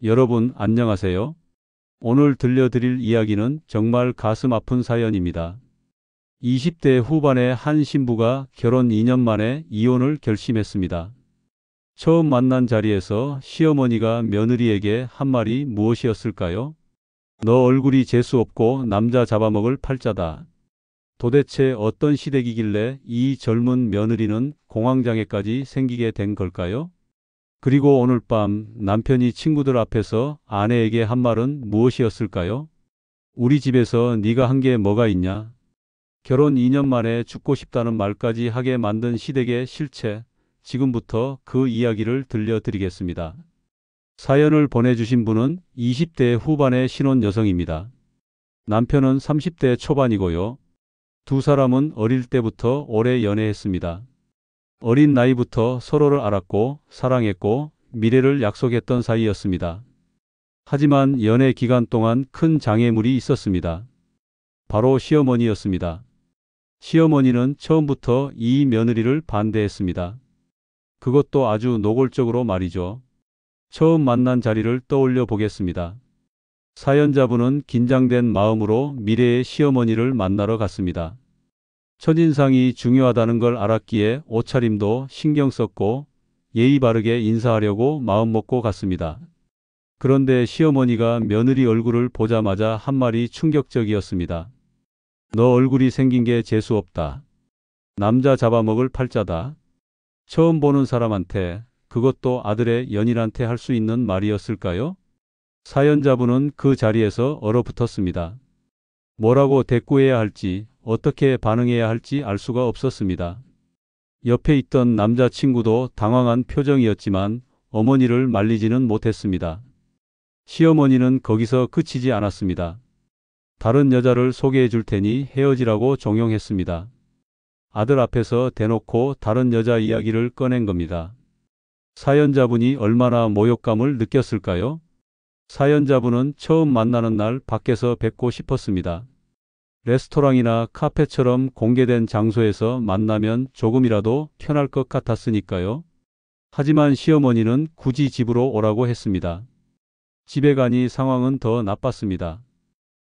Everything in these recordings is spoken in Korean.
여러분, 안녕하세요. 오늘 들려드릴 이야기는 정말 가슴 아픈 사연입니다. 20대 후반의 한 신부가 결혼 2년 만에 이혼을 결심했습니다. 처음 만난 자리에서 시어머니가 며느리에게 한 말이 무엇이었을까요? 너 얼굴이 재수없고 남자 잡아먹을 팔자다. 도대체 어떤 시댁이길래 이 젊은 며느리는 공황장애까지 생기게 된 걸까요? 그리고 오늘 밤 남편이 친구들 앞에서 아내에게 한 말은 무엇이었을까요? 우리 집에서 네가 한 게 뭐가 있냐? 결혼 2년 만에 죽고 싶다는 말까지 하게 만든 시댁의 실체, 지금부터 그 이야기를 들려드리겠습니다. 사연을 보내주신 분은 20대 후반의 신혼 여성입니다. 남편은 30대 초반이고요. 두 사람은 어릴 때부터 오래 연애했습니다. 어린 나이부터 서로를 알았고 사랑했고 미래를 약속했던 사이였습니다. 하지만 연애 기간 동안 큰 장애물이 있었습니다. 바로 시어머니였습니다. 시어머니는 처음부터 이 며느리를 반대했습니다. 그것도 아주 노골적으로 말이죠. 처음 만난 자리를 떠올려 보겠습니다. 사연자분은 긴장된 마음으로 미래의 시어머니를 만나러 갔습니다. 첫인상이 중요하다는 걸 알았기에 옷차림도 신경 썼고 예의 바르게 인사하려고 마음먹고 갔습니다. 그런데 시어머니가 며느리 얼굴을 보자마자 한 말이 충격적이었습니다. 너 얼굴이 생긴 게 재수없다. 남자 잡아먹을 팔자다. 처음 보는 사람한테, 그것도 아들의 연인한테 할 수 있는 말이었을까요? 사연자분은 그 자리에서 얼어붙었습니다. 뭐라고 대꾸해야 할지, 어떻게 반응해야 할지 알 수가 없었습니다. 옆에 있던 남자친구도 당황한 표정이었지만 어머니를 말리지는 못했습니다. 시어머니는 거기서 그치지 않았습니다. 다른 여자를 소개해 줄 테니 헤어지라고 종용했습니다. 아들 앞에서 대놓고 다른 여자 이야기를 꺼낸 겁니다. 사연자분이 얼마나 모욕감을 느꼈을까요? 사연자분은 처음 만나는 날 밖에서 뵙고 싶었습니다. 레스토랑이나 카페처럼 공개된 장소에서 만나면 조금이라도 편할 것 같았으니까요. 하지만 시어머니는 굳이 집으로 오라고 했습니다. 집에 가니 상황은 더 나빴습니다.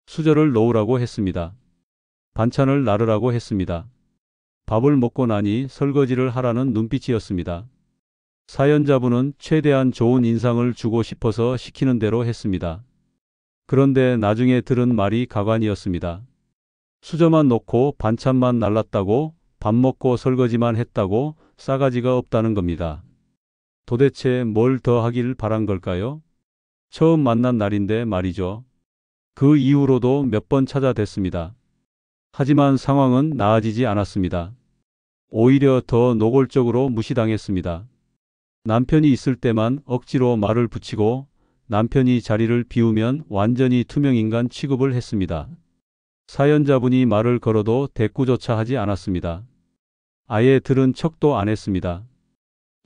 수저를 놓으라고 했습니다. 반찬을 나르라고 했습니다. 밥을 먹고 나니 설거지를 하라는 눈빛이었습니다. 사연자분은 최대한 좋은 인상을 주고 싶어서 시키는 대로 했습니다. 그런데 나중에 들은 말이 가관이었습니다. 수저만 놓고 반찬만 날랐다고, 밥 먹고 설거지만 했다고 싸가지가 없다는 겁니다. 도대체 뭘 더 하길 바란 걸까요? 처음 만난 날인데 말이죠. 그 이후로도 몇 번 찾아댔습니다. 하지만 상황은 나아지지 않았습니다. 오히려 더 노골적으로 무시당했습니다. 남편이 있을 때만 억지로 말을 붙이고 남편이 자리를 비우면 완전히 투명인간 취급을 했습니다. 사연자분이 말을 걸어도 대꾸조차 하지 않았습니다. 아예 들은 척도 안 했습니다.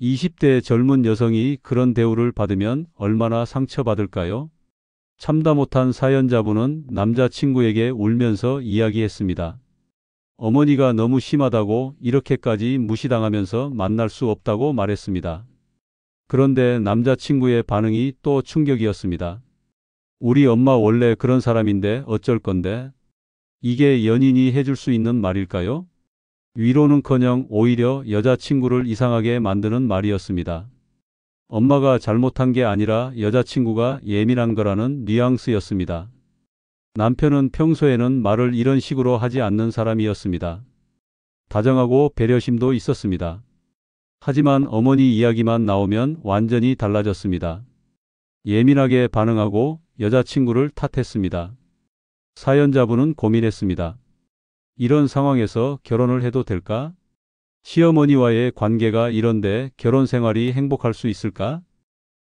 20대 젊은 여성이 그런 대우를 받으면 얼마나 상처받을까요? 참다 못한 사연자분은 남자친구에게 울면서 이야기했습니다. 어머니가 너무 심하다고 이렇게까지 무시당하면서 만날 수 없다고 말했습니다. 그런데 남자친구의 반응이 또 충격이었습니다. 우리 엄마 원래 그런 사람인데 어쩔 건데? 이게 연인이 해줄 수 있는 말일까요? 위로는커녕 오히려 여자친구를 이상하게 만드는 말이었습니다. 엄마가 잘못한 게 아니라 여자친구가 예민한 거라는 뉘앙스였습니다. 남편은 평소에는 말을 이런 식으로 하지 않는 사람이었습니다. 다정하고 배려심도 있었습니다. 하지만 어머니 이야기만 나오면 완전히 달라졌습니다. 예민하게 반응하고 여자친구를 탓했습니다. 사연자분은 고민했습니다. 이런 상황에서 결혼을 해도 될까? 시어머니와의 관계가 이런데 결혼 생활이 행복할 수 있을까?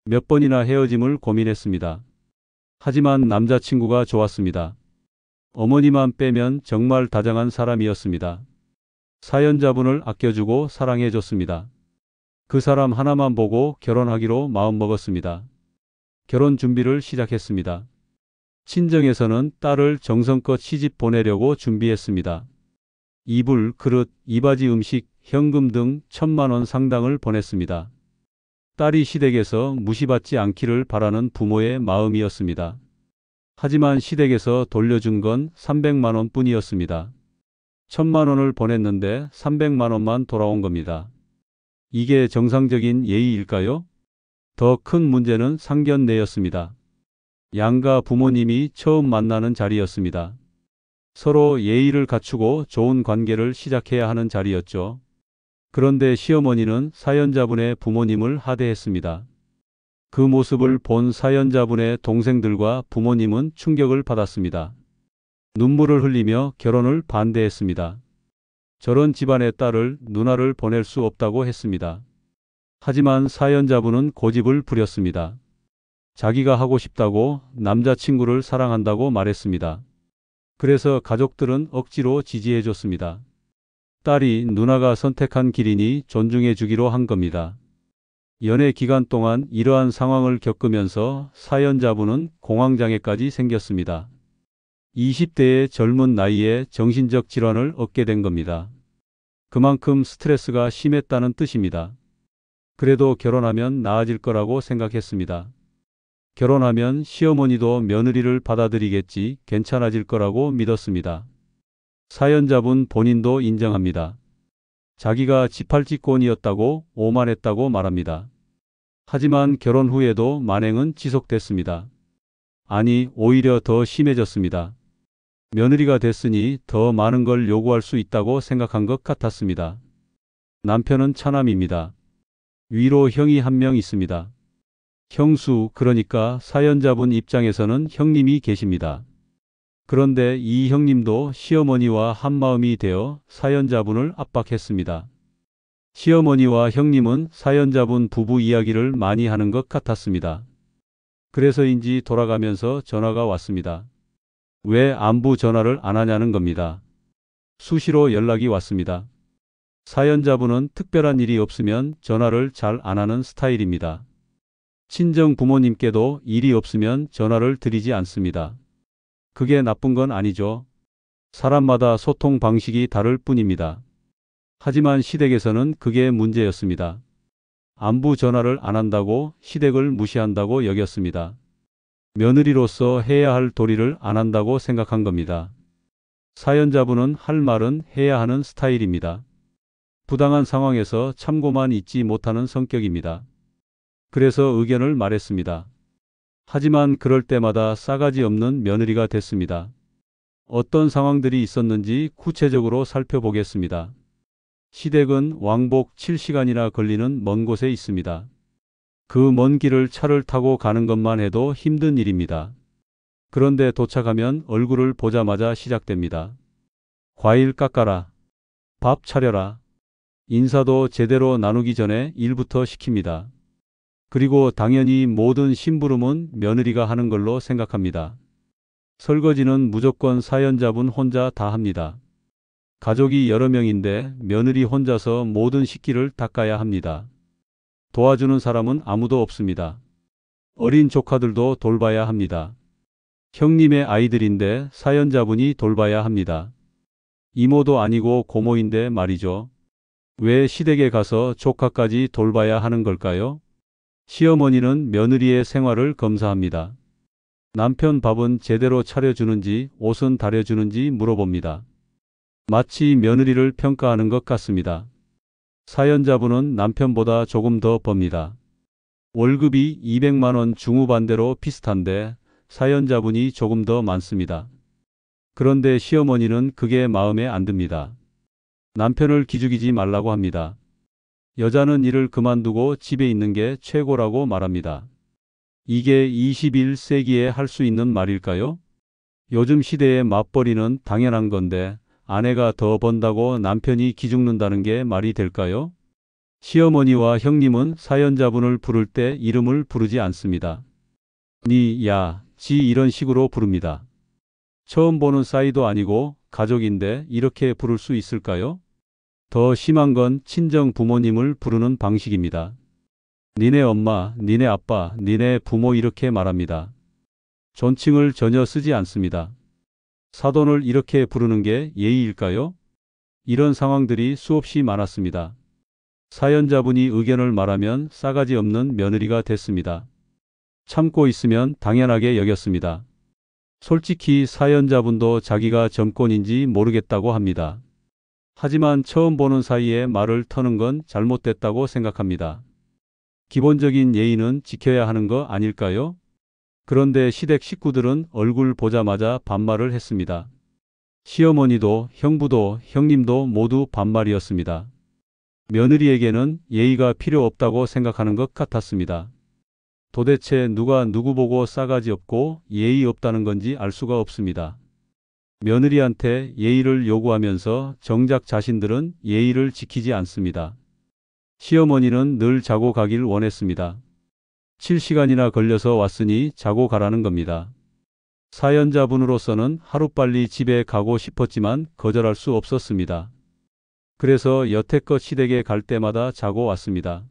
몇 번이나 헤어짐을 고민했습니다. 하지만 남자친구가 좋았습니다. 어머니만 빼면 정말 다정한 사람이었습니다. 사연자분을 아껴주고 사랑해줬습니다. 그 사람 하나만 보고 결혼하기로 마음먹었습니다. 결혼 준비를 시작했습니다. 친정에서는 딸을 정성껏 시집 보내려고 준비했습니다. 이불, 그릇, 이바지 음식, 현금 등 1,000만 원 상당을 보냈습니다. 딸이 시댁에서 무시받지 않기를 바라는 부모의 마음이었습니다. 하지만 시댁에서 돌려준 건 300만 원 뿐이었습니다. 1000만 원을 보냈는데 300만 원만 돌아온 겁니다. 이게 정상적인 예의일까요? 더 큰 문제는 상견례였습니다. 양가 부모님이 처음 만나는 자리였습니다. 서로 예의를 갖추고 좋은 관계를 시작해야 하는 자리였죠. 그런데 시어머니는 사연자분의 부모님을 하대했습니다. 그 모습을 본 사연자분의 동생들과 부모님은 충격을 받았습니다. 눈물을 흘리며 결혼을 반대했습니다. 저런 집안의 딸을 누나를 보낼 수 없다고 했습니다. 하지만 사연자분은 고집을 부렸습니다. 자기가 하고 싶다고 남자친구를 사랑한다고 말했습니다. 그래서 가족들은 억지로 지지해 줬습니다. 딸이 누나가 선택한 길이니 존중해 주기로 한 겁니다. 연애 기간 동안 이러한 상황을 겪으면서 사연자분은 공황장애까지 생겼습니다. 20대의 젊은 나이에 정신적 질환을 얻게 된 겁니다. 그만큼 스트레스가 심했다는 뜻입니다. 그래도 결혼하면 나아질 거라고 생각했습니다. 결혼하면 시어머니도 며느리를 받아들이겠지, 괜찮아질 거라고 믿었습니다. 사연자분 본인도 인정합니다. 자기가 지팔직권이었다고 오만했다고 말합니다. 하지만 결혼 후에도 만행은 지속됐습니다. 아니, 오히려 더 심해졌습니다. 며느리가 됐으니 더 많은 걸 요구할 수 있다고 생각한 것 같았습니다. 남편은 차남입니다. 위로 형이 한 명 있습니다. 형수, 그러니까 사연자분 입장에서는 형님이 계십니다. 그런데 이 형님도 시어머니와 한마음이 되어 사연자분을 압박했습니다. 시어머니와 형님은 사연자분 부부 이야기를 많이 하는 것 같았습니다. 그래서인지 돌아가면서 전화가 왔습니다. 왜 안부 전화를 안 하냐는 겁니다. 수시로 연락이 왔습니다. 사연자분은 특별한 일이 없으면 전화를 잘 안 하는 스타일입니다. 친정 부모님께도 일이 없으면 전화를 드리지 않습니다. 그게 나쁜 건 아니죠. 사람마다 소통 방식이 다를 뿐입니다. 하지만 시댁에서는 그게 문제였습니다. 안부 전화를 안 한다고 시댁을 무시한다고 여겼습니다. 며느리로서 해야 할 도리를 안 한다고 생각한 겁니다. 사연자분은 할 말은 해야 하는 스타일입니다. 부당한 상황에서 참고만 있지 못하는 성격입니다. 그래서 의견을 말했습니다. 하지만 그럴 때마다 싸가지 없는 며느리가 됐습니다. 어떤 상황들이 있었는지 구체적으로 살펴보겠습니다. 시댁은 왕복 7시간이나 걸리는 먼 곳에 있습니다. 그 먼 길을 차를 타고 가는 것만 해도 힘든 일입니다. 그런데 도착하면 얼굴을 보자마자 시작됩니다. 과일 깎아라. 밥 차려라. 인사도 제대로 나누기 전에 일부터 시킵니다. 그리고 당연히 모든 심부름은 며느리가 하는 걸로 생각합니다. 설거지는 무조건 사연자분 혼자 다 합니다. 가족이 여러 명인데 며느리 혼자서 모든 식기를 닦아야 합니다. 도와주는 사람은 아무도 없습니다. 어린 조카들도 돌봐야 합니다. 형님의 아이들인데 사연자분이 돌봐야 합니다. 이모도 아니고 고모인데 말이죠. 왜 시댁에 가서 조카까지 돌봐야 하는 걸까요? 시어머니는 며느리의 생활을 검사합니다. 남편 밥은 제대로 차려주는지 옷은 다려주는지 물어봅니다. 마치 며느리를 평가하는 것 같습니다. 사연자분은 남편보다 조금 더 법니다. 월급이 200만 원 중후반대로 비슷한데 사연자분이 조금 더 많습니다. 그런데 시어머니는 그게 마음에 안 듭니다. 남편을 기죽이지 말라고 합니다. 여자는 일을 그만두고 집에 있는 게 최고라고 말합니다. 이게 21세기에 할 수 있는 말일까요? 요즘 시대의 맞벌이는 당연한 건데 아내가 더 번다고 남편이 기죽는다는 게 말이 될까요? 시어머니와 형님은 사연자분을 부를 때 이름을 부르지 않습니다. 니, 야, 지 이런 식으로 부릅니다. 처음 보는 사이도 아니고 가족인데 이렇게 부를 수 있을까요? 더 심한 건 친정 부모님을 부르는 방식입니다. 니네 엄마, 니네 아빠, 니네 부모 이렇게 말합니다. 존칭을 전혀 쓰지 않습니다. 사돈을 이렇게 부르는 게 예의일까요? 이런 상황들이 수없이 많았습니다. 사연자분이 의견을 말하면 싸가지 없는 며느리가 됐습니다. 참고 있으면 당연하게 여겼습니다. 솔직히 사연자분도 자기가 점권인지 모르겠다고 합니다. 하지만 처음 보는 사이에 말을 터는 건 잘못됐다고 생각합니다. 기본적인 예의는 지켜야 하는 거 아닐까요? 그런데 시댁 식구들은 얼굴 보자마자 반말을 했습니다. 시어머니도 형부도 형님도 모두 반말이었습니다. 며느리에게는 예의가 필요 없다고 생각하는 것 같았습니다. 도대체 누가 누구 보고 싸가지 없고 예의 없다는 건지 알 수가 없습니다. 며느리한테 예의를 요구하면서 정작 자신들은 예의를 지키지 않습니다. 시어머니는 늘 자고 가길 원했습니다. 7시간이나 걸려서 왔으니 자고 가라는 겁니다. 사연자분으로서는 하루빨리 집에 가고 싶었지만 거절할 수 없었습니다. 그래서 여태껏 시댁에 갈 때마다 자고 왔습니다.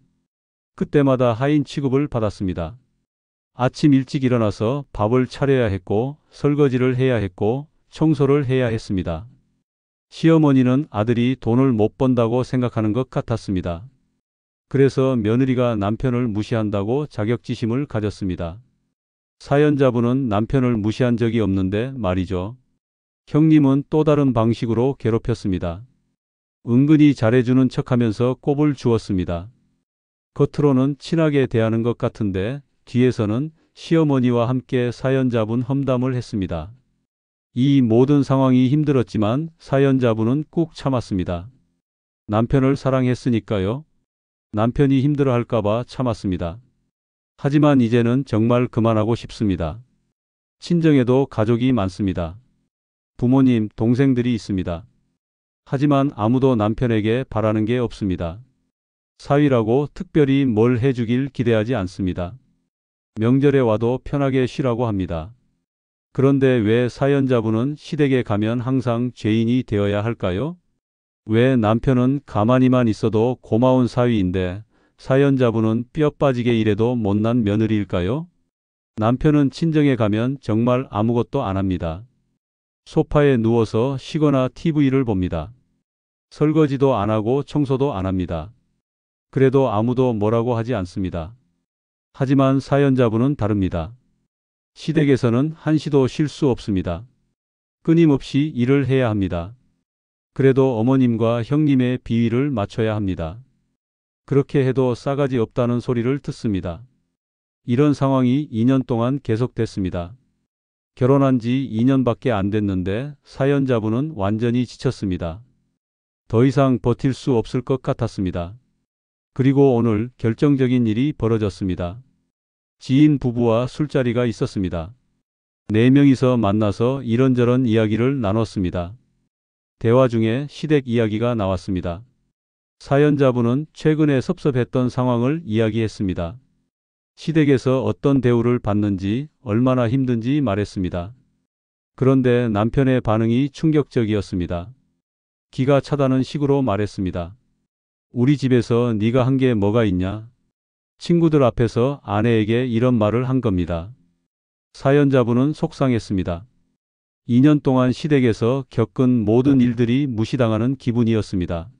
그때마다 하인 취급을 받았습니다. 아침 일찍 일어나서 밥을 차려야 했고 설거지를 해야 했고 청소를 해야 했습니다. 시어머니는 아들이 돈을 못 번다고 생각하는 것 같았습니다. 그래서 며느리가 남편을 무시한다고 자격지심을 가졌습니다. 사연자분은 남편을 무시한 적이 없는데 말이죠. 형님은 또 다른 방식으로 괴롭혔습니다. 은근히 잘해주는 척하면서 꼽을 주었습니다. 겉으로는 친하게 대하는 것 같은데 뒤에서는 시어머니와 함께 사연자분 험담을 했습니다. 이 모든 상황이 힘들었지만 사연자분은 꾹 참았습니다. 남편을 사랑했으니까요. 남편이 힘들어할까봐 참았습니다. 하지만 이제는 정말 그만하고 싶습니다. 친정에도 가족이 많습니다. 부모님, 동생들이 있습니다. 하지만 아무도 남편에게 바라는 게 없습니다. 사위라고 특별히 뭘 해주길 기대하지 않습니다. 명절에 와도 편하게 쉬라고 합니다. 그런데 왜 사연자분은 시댁에 가면 항상 죄인이 되어야 할까요? 왜 남편은 가만히만 있어도 고마운 사위인데 사연자분은 뼈 빠지게 일해도 못난 며느리일까요? 남편은 친정에 가면 정말 아무것도 안 합니다. 소파에 누워서 쉬거나 TV를 봅니다. 설거지도 안 하고 청소도 안 합니다. 그래도 아무도 뭐라고 하지 않습니다. 하지만 사연자분은 다릅니다. 시댁에서는 한시도 쉴 수 없습니다. 끊임없이 일을 해야 합니다. 그래도 어머님과 형님의 비위를 맞춰야 합니다. 그렇게 해도 싸가지 없다는 소리를 듣습니다. 이런 상황이 2년 동안 계속됐습니다. 결혼한 지 2년밖에 안 됐는데 사연자분은 완전히 지쳤습니다. 더 이상 버틸 수 없을 것 같았습니다. 그리고 오늘 결정적인 일이 벌어졌습니다. 지인 부부와 술자리가 있었습니다. 4명이서 만나서 이런저런 이야기를 나눴습니다. 대화 중에 시댁 이야기가 나왔습니다. 사연자분은 최근에 섭섭했던 상황을 이야기했습니다. 시댁에서 어떤 대우를 받는지 얼마나 힘든지 말했습니다. 그런데 남편의 반응이 충격적이었습니다. 기가 차다는 식으로 말했습니다. 우리 집에서 네가 한 게 뭐가 있냐? 친구들 앞에서 아내에게 이런 말을 한 겁니다. 사연자분은 속상했습니다. 2년 동안 시댁에서 겪은 모든 일들이 무시당하는 기분이었습니다.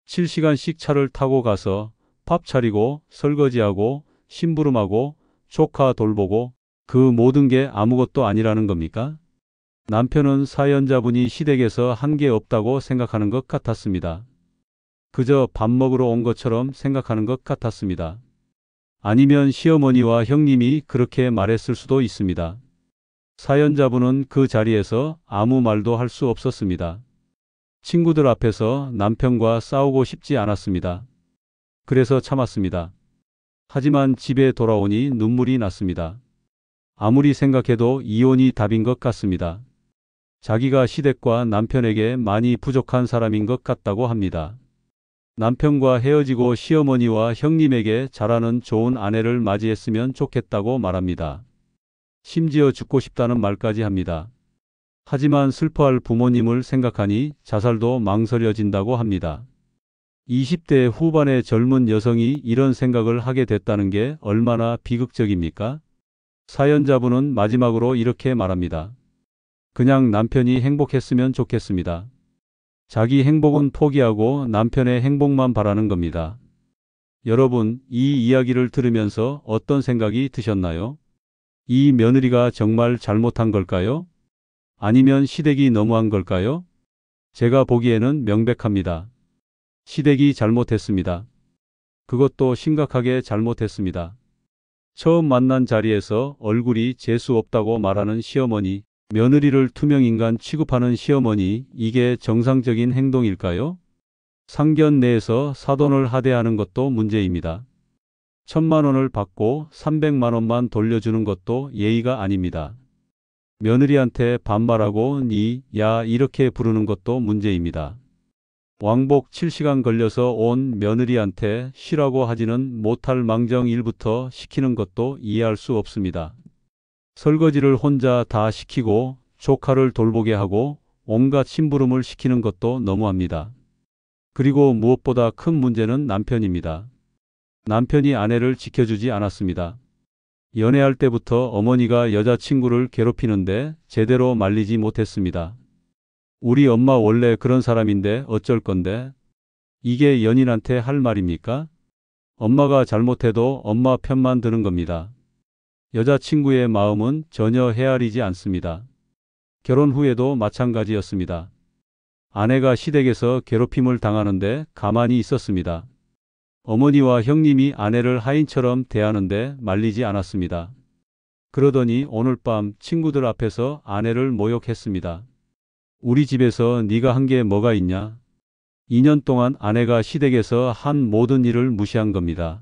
7시간씩 차를 타고 가서 밥 차리고 설거지하고 심부름하고 조카 돌보고 그 모든 게 아무것도 아니라는 겁니까? 남편은 사연자분이 시댁에서 한 게 없다고 생각하는 것 같았습니다. 그저 밥 먹으러 온 것처럼 생각하는 것 같았습니다. 아니면 시어머니와 형님이 그렇게 말했을 수도 있습니다. 사연자분은 그 자리에서 아무 말도 할 수 없었습니다. 친구들 앞에서 남편과 싸우고 싶지 않았습니다. 그래서 참았습니다. 하지만 집에 돌아오니 눈물이 났습니다. 아무리 생각해도 이혼이 답인 것 같습니다. 자기가 시댁과 남편에게 많이 부족한 사람인 것 같다고 합니다. 남편과 헤어지고 시어머니와 형님에게 잘하는 좋은 아내를 맞이했으면 좋겠다고 말합니다. 심지어 죽고 싶다는 말까지 합니다. 하지만 슬퍼할 부모님을 생각하니 자살도 망설여진다고 합니다. 20대 후반의 젊은 여성이 이런 생각을 하게 됐다는 게 얼마나 비극적입니까? 사연자분은 마지막으로 이렇게 말합니다. 그냥 남편이 행복했으면 좋겠습니다. 자기 행복은 포기하고 남편의 행복만 바라는 겁니다. 여러분, 이 이야기를 들으면서 어떤 생각이 드셨나요? 이 며느리가 정말 잘못한 걸까요? 아니면 시댁이 너무한 걸까요? 제가 보기에는 명백합니다. 시댁이 잘못했습니다. 그것도 심각하게 잘못했습니다. 처음 만난 자리에서 얼굴이 재수 없다고 말하는 시어머니, 며느리를 투명인간 취급하는 시어머니, 이게 정상적인 행동일까요? 상견 내에서 사돈을 하대하는 것도 문제입니다. 1,000만 원을 받고 300만 원만 돌려주는 것도 예의가 아닙니다. 며느리한테 반말하고 니, 야 이렇게 부르는 것도 문제입니다. 왕복 7시간 걸려서 온 며느리한테 쉬라고 하지는 못할 망정 일부터 시키는 것도 이해할 수 없습니다. 설거지를 혼자 다 시키고 조카를 돌보게 하고 온갖 심부름을 시키는 것도 너무합니다. 그리고 무엇보다 큰 문제는 남편입니다. 남편이 아내를 지켜주지 않았습니다. 연애할 때부터 어머니가 여자친구를 괴롭히는데 제대로 말리지 못했습니다. 우리 엄마 원래 그런 사람인데 어쩔 건데? 이게 연인한테 할 말입니까? 엄마가 잘못해도 엄마 편만 드는 겁니다. 여자친구의 마음은 전혀 헤아리지 않습니다. 결혼 후에도 마찬가지였습니다. 아내가 시댁에서 괴롭힘을 당하는데 가만히 있었습니다. 어머니와 형님이 아내를 하인처럼 대하는데 말리지 않았습니다. 그러더니 오늘 밤 친구들 앞에서 아내를 모욕했습니다. 우리 집에서 네가 한 게 뭐가 있냐? 2년 동안 아내가 시댁에서 한 모든 일을 무시한 겁니다.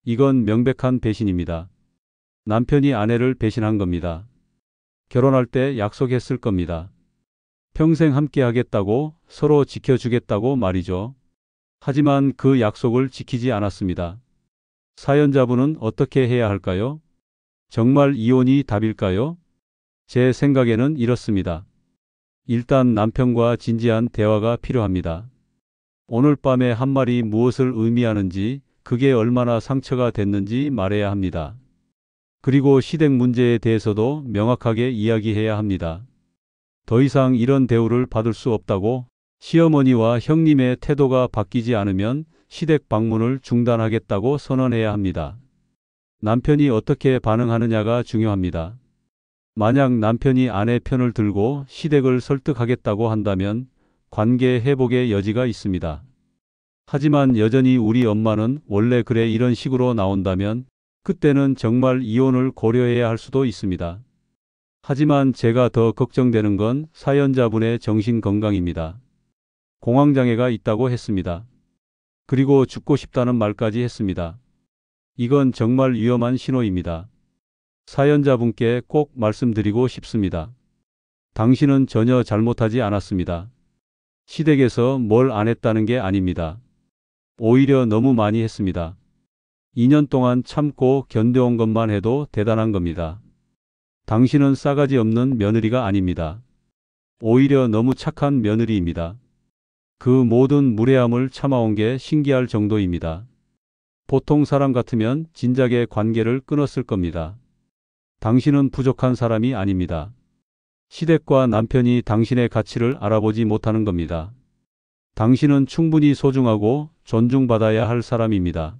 이건 명백한 배신입니다. 남편이 아내를 배신한 겁니다. 결혼할 때 약속했을 겁니다. 평생 함께 하겠다고, 서로 지켜주겠다고 말이죠. 하지만 그 약속을 지키지 않았습니다. 사연자분은 어떻게 해야 할까요? 정말 이혼이 답일까요? 제 생각에는 이렇습니다. 일단 남편과 진지한 대화가 필요합니다. 오늘 밤에 한 말이 무엇을 의미하는지, 그게 얼마나 상처가 됐는지 말해야 합니다. 그리고 시댁 문제에 대해서도 명확하게 이야기해야 합니다. 더 이상 이런 대우를 받을 수 없다고, 시어머니와 형님의 태도가 바뀌지 않으면 시댁 방문을 중단하겠다고 선언해야 합니다. 남편이 어떻게 반응하느냐가 중요합니다. 만약 남편이 아내 편을 들고 시댁을 설득하겠다고 한다면 관계 회복의 여지가 있습니다. 하지만 여전히 우리 엄마는 원래 그래 이런 식으로 나온다면 그때는 정말 이혼을 고려해야 할 수도 있습니다. 하지만 제가 더 걱정되는 건 사연자분의 정신 건강입니다. 공황장애가 있다고 했습니다. 그리고 죽고 싶다는 말까지 했습니다. 이건 정말 위험한 신호입니다. 사연자분께 꼭 말씀드리고 싶습니다. 당신은 전혀 잘못하지 않았습니다. 시댁에서 뭘 안 했다는 게 아닙니다. 오히려 너무 많이 했습니다. 2년 동안 참고 견뎌온 것만 해도 대단한 겁니다. 당신은 싸가지 없는 며느리가 아닙니다. 오히려 너무 착한 며느리입니다. 그 모든 무례함을 참아온 게 신기할 정도입니다. 보통 사람 같으면 진작에 관계를 끊었을 겁니다. 당신은 부족한 사람이 아닙니다. 시댁과 남편이 당신의 가치를 알아보지 못하는 겁니다. 당신은 충분히 소중하고 존중받아야 할 사람입니다.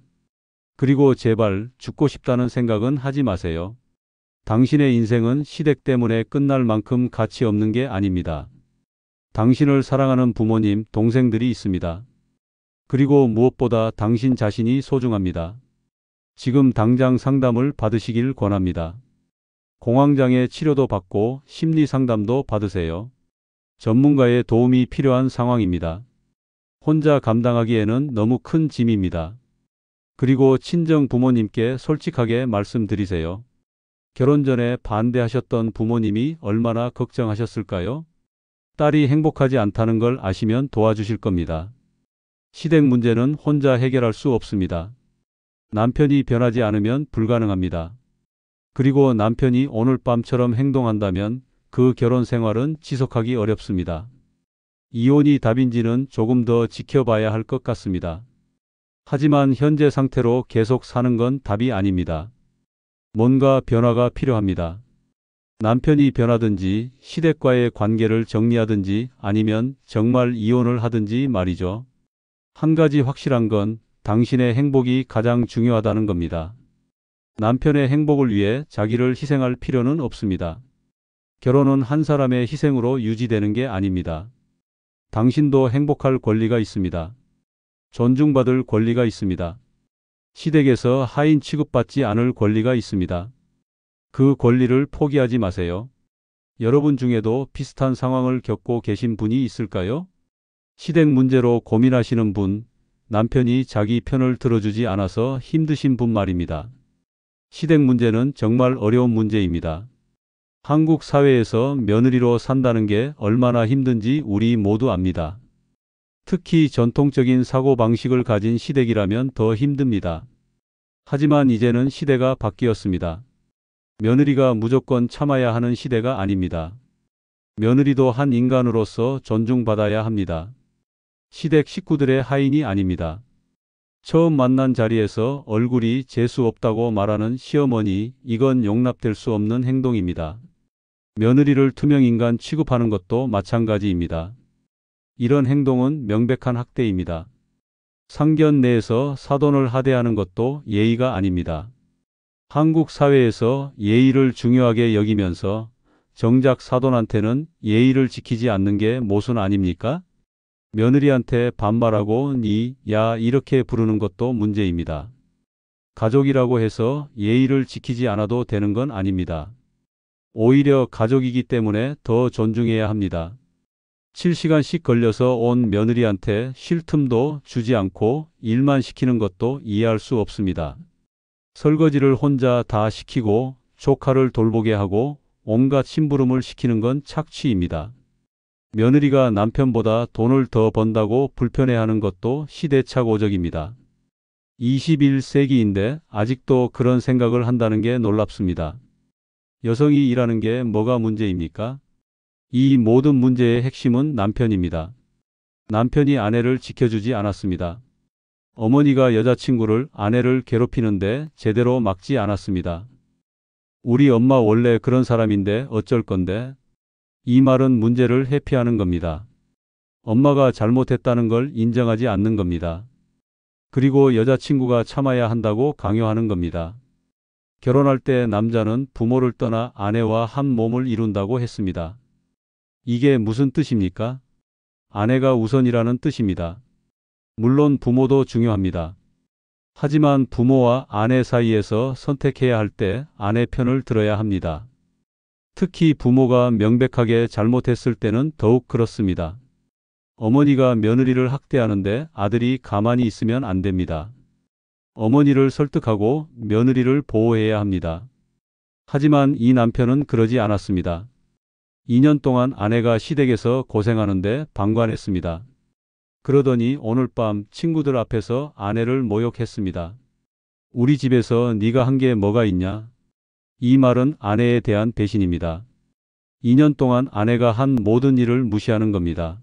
그리고 제발 죽고 싶다는 생각은 하지 마세요. 당신의 인생은 시댁 때문에 끝날 만큼 가치 없는 게 아닙니다. 당신을 사랑하는 부모님, 동생들이 있습니다. 그리고 무엇보다 당신 자신이 소중합니다. 지금 당장 상담을 받으시길 권합니다. 공황장애 치료도 받고 심리 상담도 받으세요. 전문가의 도움이 필요한 상황입니다. 혼자 감당하기에는 너무 큰 짐입니다. 그리고 친정 부모님께 솔직하게 말씀드리세요. 결혼 전에 반대하셨던 부모님이 얼마나 걱정하셨을까요? 딸이 행복하지 않다는 걸 아시면 도와주실 겁니다. 시댁 문제는 혼자 해결할 수 없습니다. 남편이 변하지 않으면 불가능합니다. 그리고 남편이 오늘 밤처럼 행동한다면 그 결혼 생활은 지속하기 어렵습니다. 이혼이 답인지는 조금 더 지켜봐야 할 것 같습니다. 하지만 현재 상태로 계속 사는 건 답이 아닙니다. 뭔가 변화가 필요합니다. 남편이 변하든지 시댁과의 관계를 정리하든지 아니면 정말 이혼을 하든지 말이죠. 한 가지 확실한 건 당신의 행복이 가장 중요하다는 겁니다. 남편의 행복을 위해 자기를 희생할 필요는 없습니다. 결혼은 한 사람의 희생으로 유지되는 게 아닙니다. 당신도 행복할 권리가 있습니다. 존중받을 권리가 있습니다. 시댁에서 하인 취급받지 않을 권리가 있습니다. 그 권리를 포기하지 마세요. 여러분 중에도 비슷한 상황을 겪고 계신 분이 있을까요? 시댁 문제로 고민하시는 분, 남편이 자기 편을 들어주지 않아서 힘드신 분 말입니다. 시댁 문제는 정말 어려운 문제입니다. 한국 사회에서 며느리로 산다는 게 얼마나 힘든지 우리 모두 압니다. 특히 전통적인 사고방식을 가진 시댁이라면 더 힘듭니다. 하지만 이제는 시대가 바뀌었습니다. 며느리가 무조건 참아야 하는 시대가 아닙니다. 며느리도 한 인간으로서 존중받아야 합니다. 시댁 식구들의 하인이 아닙니다. 처음 만난 자리에서 얼굴이 재수 없다고 말하는 시어머니, 이건 용납될 수 없는 행동입니다. 며느리를 투명인간 취급하는 것도 마찬가지입니다. 이런 행동은 명백한 학대입니다. 상견 내에서 사돈을 하대하는 것도 예의가 아닙니다. 한국 사회에서 예의를 중요하게 여기면서 정작 사돈한테는 예의를 지키지 않는 게 모순 아닙니까? 며느리한테 반말하고 니, 야 이렇게 부르는 것도 문제입니다. 가족이라고 해서 예의를 지키지 않아도 되는 건 아닙니다. 오히려 가족이기 때문에 더 존중해야 합니다. 7시간씩 걸려서 온 며느리한테 쉴 틈도 주지 않고 일만 시키는 것도 이해할 수 없습니다. 설거지를 혼자 다 시키고 조카를 돌보게 하고 온갖 심부름을 시키는 건 착취입니다. 며느리가 남편보다 돈을 더 번다고 불편해하는 것도 시대착오적입니다. 21세기인데 아직도 그런 생각을 한다는 게 놀랍습니다. 여성이 일하는 게 뭐가 문제입니까? 이 모든 문제의 핵심은 남편입니다. 남편이 아내를 지켜주지 않았습니다. 어머니가 여자친구를 아내를 괴롭히는데 제대로 막지 않았습니다. 우리 엄마 원래 그런 사람인데 어쩔 건데? 이 말은 문제를 회피하는 겁니다. 엄마가 잘못했다는 걸 인정하지 않는 겁니다. 그리고 여자친구가 참아야 한다고 강요하는 겁니다. 결혼할 때 남자는 부모를 떠나 아내와 한 몸을 이룬다고 했습니다. 이게 무슨 뜻입니까? 아내가 우선이라는 뜻입니다. 물론 부모도 중요합니다. 하지만 부모와 아내 사이에서 선택해야 할 때 아내 편을 들어야 합니다. 특히 부모가 명백하게 잘못했을 때는 더욱 그렇습니다. 어머니가 며느리를 학대하는데 아들이 가만히 있으면 안 됩니다. 어머니를 설득하고 며느리를 보호해야 합니다. 하지만 이 남편은 그러지 않았습니다. 2년 동안 아내가 시댁에서 고생하는데 방관했습니다. 그러더니 오늘 밤 친구들 앞에서 아내를 모욕했습니다. 우리 집에서 네가 한 게 뭐가 있냐? 이 말은 아내에 대한 배신입니다. 2년 동안 아내가 한 모든 일을 무시하는 겁니다.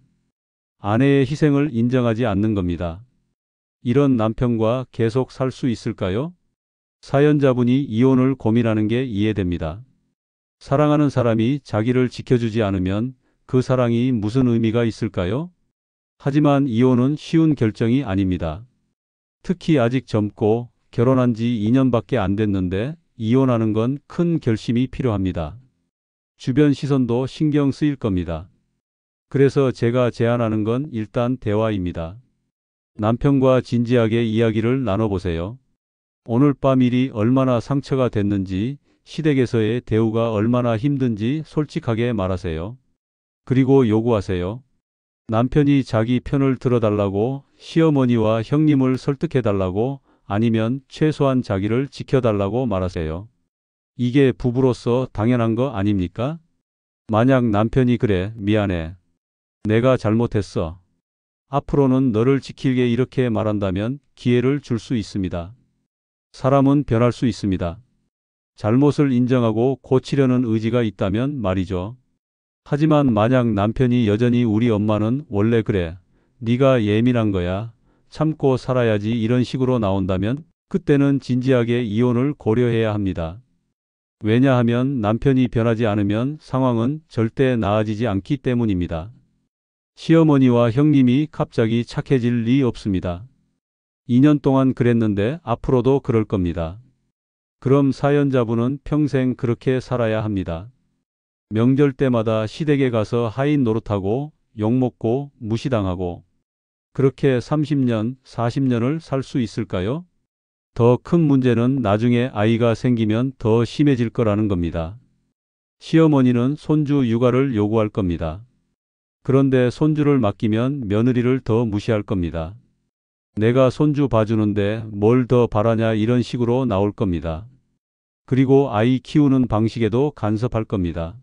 아내의 희생을 인정하지 않는 겁니다. 이런 남편과 계속 살 수 있을까요? 사연자분이 이혼을 고민하는 게 이해됩니다. 사랑하는 사람이 자기를 지켜주지 않으면 그 사랑이 무슨 의미가 있을까요? 하지만 이혼은 쉬운 결정이 아닙니다. 특히 아직 젊고 결혼한 지 2년밖에 안 됐는데 이혼하는 건 큰 결심이 필요합니다. 주변 시선도 신경 쓰일 겁니다. 그래서 제가 제안하는 건 일단 대화입니다. 남편과 진지하게 이야기를 나눠보세요. 오늘 밤 일이 얼마나 상처가 됐는지, 시댁에서의 대우가 얼마나 힘든지 솔직하게 말하세요. 그리고 요구하세요. 남편이 자기 편을 들어달라고, 시어머니와 형님을 설득해달라고, 아니면 최소한 자기를 지켜달라고 말하세요. 이게 부부로서 당연한 거 아닙니까? 만약 남편이 그래, 미안해. 내가 잘못했어. 앞으로는 너를 지킬게 이렇게 말한다면 기회를 줄 수 있습니다. 사람은 변할 수 있습니다. 잘못을 인정하고 고치려는 의지가 있다면 말이죠. 하지만 만약 남편이 여전히 우리 엄마는 원래 그래. 네가 예민한 거야. 참고 살아야지 이런 식으로 나온다면 그때는 진지하게 이혼을 고려해야 합니다. 왜냐하면 남편이 변하지 않으면 상황은 절대 나아지지 않기 때문입니다. 시어머니와 형님이 갑자기 착해질 리 없습니다. 2년 동안 그랬는데 앞으로도 그럴 겁니다. 그럼 사연자분은 평생 그렇게 살아야 합니다. 명절 때마다 시댁에 가서 하인 노릇하고 욕먹고 무시당하고 그렇게 30년, 40년을 살 수 있을까요? 더 큰 문제는 나중에 아이가 생기면 더 심해질 거라는 겁니다. 시어머니는 손주 육아를 요구할 겁니다. 그런데 손주를 맡기면 며느리를 더 무시할 겁니다. 내가 손주 봐주는데 뭘 더 바라냐 이런 식으로 나올 겁니다. 그리고 아이 키우는 방식에도 간섭할 겁니다.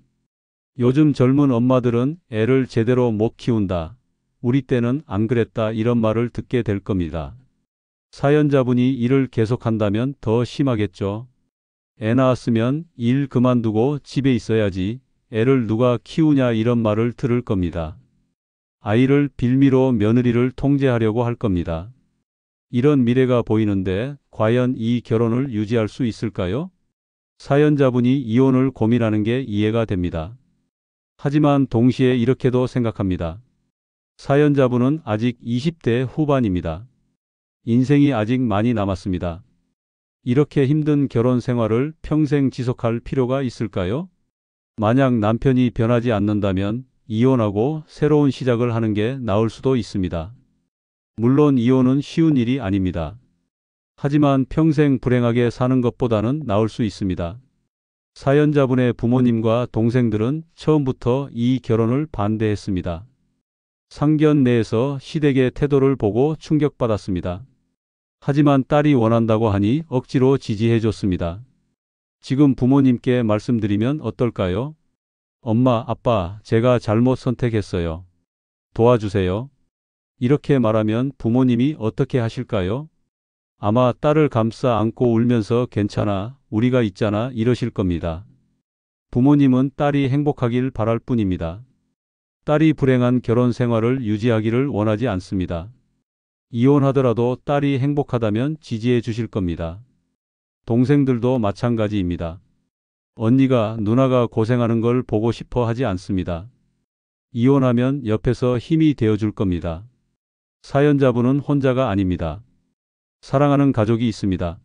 요즘 젊은 엄마들은 애를 제대로 못 키운다. 우리 때는 안 그랬다 이런 말을 듣게 될 겁니다. 사연자분이 일을 계속한다면 더 심하겠죠. 애 낳았으면 일 그만두고 집에 있어야지 애를 누가 키우냐 이런 말을 들을 겁니다. 아이를 빌미로 며느리를 통제하려고 할 겁니다. 이런 미래가 보이는데 과연 이 결혼을 유지할 수 있을까요? 사연자분이 이혼을 고민하는 게 이해가 됩니다. 하지만 동시에 이렇게도 생각합니다. 사연자분은 아직 20대 후반입니다. 인생이 아직 많이 남았습니다. 이렇게 힘든 결혼 생활을 평생 지속할 필요가 있을까요? 만약 남편이 변하지 않는다면 이혼하고 새로운 시작을 하는 게 나을 수도 있습니다. 물론 이혼은 쉬운 일이 아닙니다. 하지만 평생 불행하게 사는 것보다는 나을 수 있습니다. 사연자분의 부모님과 동생들은 처음부터 이 결혼을 반대했습니다. 상견 내에서 시댁의 태도를 보고 충격받았습니다. 하지만 딸이 원한다고 하니 억지로 지지해줬습니다. 지금 부모님께 말씀드리면 어떨까요? 엄마, 아빠, 제가 잘못 선택했어요. 도와주세요. 이렇게 말하면 부모님이 어떻게 하실까요? 아마 딸을 감싸 안고 울면서 괜찮아, 우리가 있잖아 이러실 겁니다. 부모님은 딸이 행복하길 바랄 뿐입니다. 딸이 불행한 결혼 생활을 유지하기를 원하지 않습니다. 이혼하더라도 딸이 행복하다면 지지해 주실 겁니다. 동생들도 마찬가지입니다. 언니가, 누나가 고생하는 걸 보고 싶어 하지 않습니다. 이혼하면 옆에서 힘이 되어 줄 겁니다. 사연자분은 혼자가 아닙니다. 사랑하는 가족이 있습니다.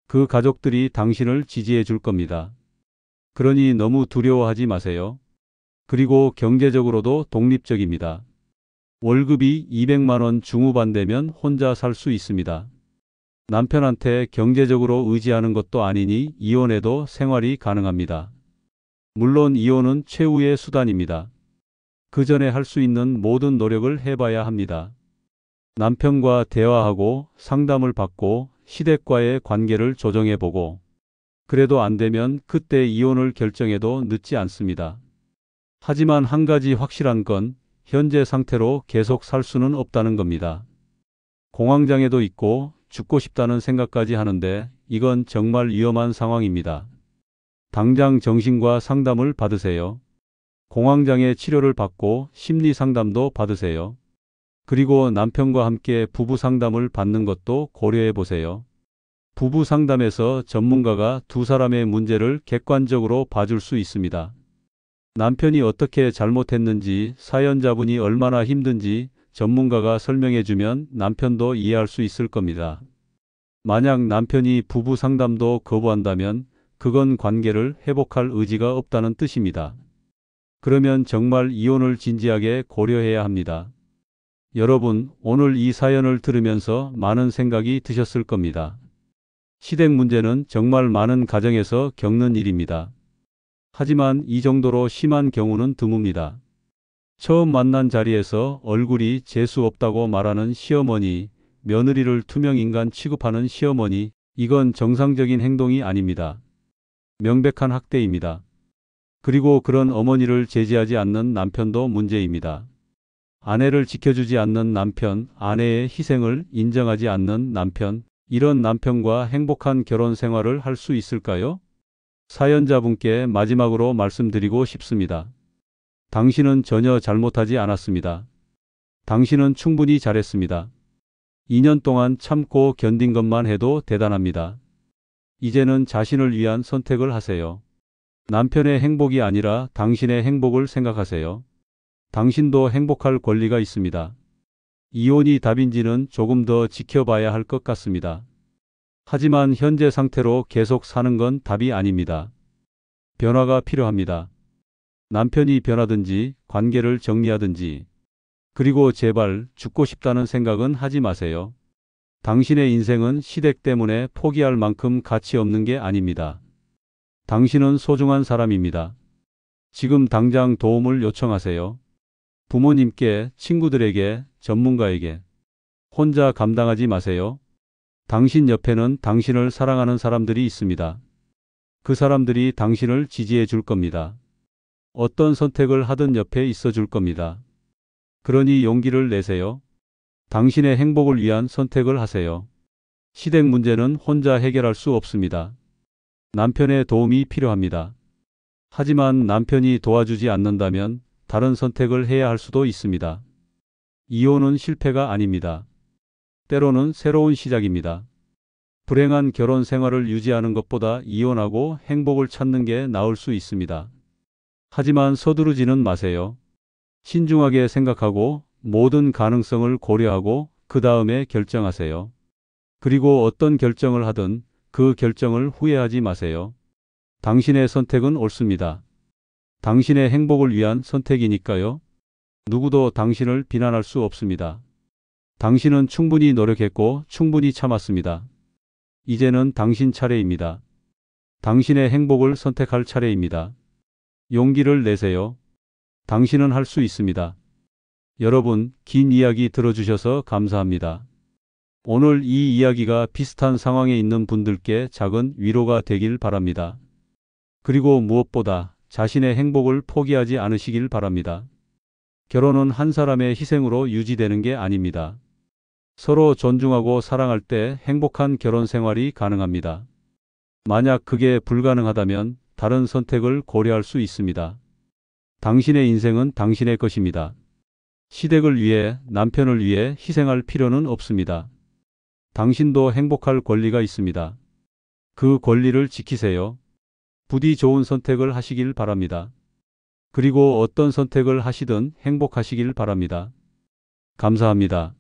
그 가족들이 당신을 지지해 줄 겁니다. 그러니 너무 두려워하지 마세요. 그리고 경제적으로도 독립적입니다. 월급이 200만 원 중후반되면 혼자 살 수 있습니다. 남편한테 경제적으로 의지하는 것도 아니니 이혼해도 생활이 가능합니다. 물론 이혼은 최후의 수단입니다. 그 전에 할 수 있는 모든 노력을 해봐야 합니다. 남편과 대화하고 상담을 받고 시댁과의 관계를 조정해보고 그래도 안 되면 그때 이혼을 결정해도 늦지 않습니다. 하지만 한 가지 확실한 건 현재 상태로 계속 살 수는 없다는 겁니다. 공황장애도 있고 죽고 싶다는 생각까지 하는데 이건 정말 위험한 상황입니다. 당장 정신과 상담을 받으세요. 공황장애 치료를 받고 심리 상담도 받으세요. 그리고 남편과 함께 부부 상담을 받는 것도 고려해 보세요. 부부 상담에서 전문가가 두 사람의 문제를 객관적으로 봐줄 수 있습니다. 남편이 어떻게 잘못했는지, 사연자분이 얼마나 힘든지 전문가가 설명해 주면 남편도 이해할 수 있을 겁니다. 만약 남편이 부부 상담도 거부한다면 그건 관계를 회복할 의지가 없다는 뜻입니다. 그러면 정말 이혼을 진지하게 고려해야 합니다. 여러분, 오늘 이 사연을 들으면서 많은 생각이 드셨을 겁니다. 시댁 문제는 정말 많은 가정에서 겪는 일입니다. 하지만 이 정도로 심한 경우는 드뭅니다. 처음 만난 자리에서 얼굴이 재수 없다고 말하는 시어머니, 며느리를 투명인간 취급하는 시어머니, 이건 정상적인 행동이 아닙니다. 명백한 학대입니다. 그리고 그런 어머니를 제지하지 않는 남편도 문제입니다. 아내를 지켜주지 않는 남편, 아내의 희생을 인정하지 않는 남편, 이런 남편과 행복한 결혼 생활을 할 수 있을까요? 사연자분께 마지막으로 말씀드리고 싶습니다. 당신은 전혀 잘못하지 않았습니다. 당신은 충분히 잘했습니다. 2년 동안 참고 견딘 것만 해도 대단합니다. 이제는 자신을 위한 선택을 하세요. 남편의 행복이 아니라 당신의 행복을 생각하세요. 당신도 행복할 권리가 있습니다. 이혼이 답인지는 조금 더 지켜봐야 할 것 같습니다. 하지만 현재 상태로 계속 사는 건 답이 아닙니다. 변화가 필요합니다. 남편이 변하든지 관계를 정리하든지. 그리고 제발 죽고 싶다는 생각은 하지 마세요. 당신의 인생은 시댁 때문에 포기할 만큼 가치 없는 게 아닙니다. 당신은 소중한 사람입니다. 지금 당장 도움을 요청하세요. 부모님께, 친구들에게, 전문가에게. 혼자 감당하지 마세요. 당신 옆에는 당신을 사랑하는 사람들이 있습니다. 그 사람들이 당신을 지지해 줄 겁니다. 어떤 선택을 하든 옆에 있어 줄 겁니다. 그러니 용기를 내세요. 당신의 행복을 위한 선택을 하세요. 시댁 문제는 혼자 해결할 수 없습니다. 남편의 도움이 필요합니다. 하지만 남편이 도와주지 않는다면 다른 선택을 해야 할 수도 있습니다. 이혼은 실패가 아닙니다. 때로는 새로운 시작입니다. 불행한 결혼 생활을 유지하는 것보다 이혼하고 행복을 찾는 게 나을 수 있습니다. 하지만 서두르지는 마세요. 신중하게 생각하고 모든 가능성을 고려하고 그 다음에 결정하세요. 그리고 어떤 결정을 하든 그 결정을 후회하지 마세요. 당신의 선택은 옳습니다. 당신의 행복을 위한 선택이니까요. 누구도 당신을 비난할 수 없습니다. 당신은 충분히 노력했고 충분히 참았습니다. 이제는 당신 차례입니다. 당신의 행복을 선택할 차례입니다. 용기를 내세요. 당신은 할 수 있습니다. 여러분, 긴 이야기 들어주셔서 감사합니다. 오늘 이 이야기가 비슷한 상황에 있는 분들께 작은 위로가 되길 바랍니다. 그리고 무엇보다 자신의 행복을 포기하지 않으시길 바랍니다. 결혼은 한 사람의 희생으로 유지되는 게 아닙니다. 서로 존중하고 사랑할 때 행복한 결혼 생활이 가능합니다. 만약 그게 불가능하다면 다른 선택을 고려할 수 있습니다. 당신의 인생은 당신의 것입니다. 시댁을 위해, 남편을 위해 희생할 필요는 없습니다. 당신도 행복할 권리가 있습니다. 그 권리를 지키세요. 부디 좋은 선택을 하시길 바랍니다. 그리고 어떤 선택을 하시든 행복하시길 바랍니다. 감사합니다.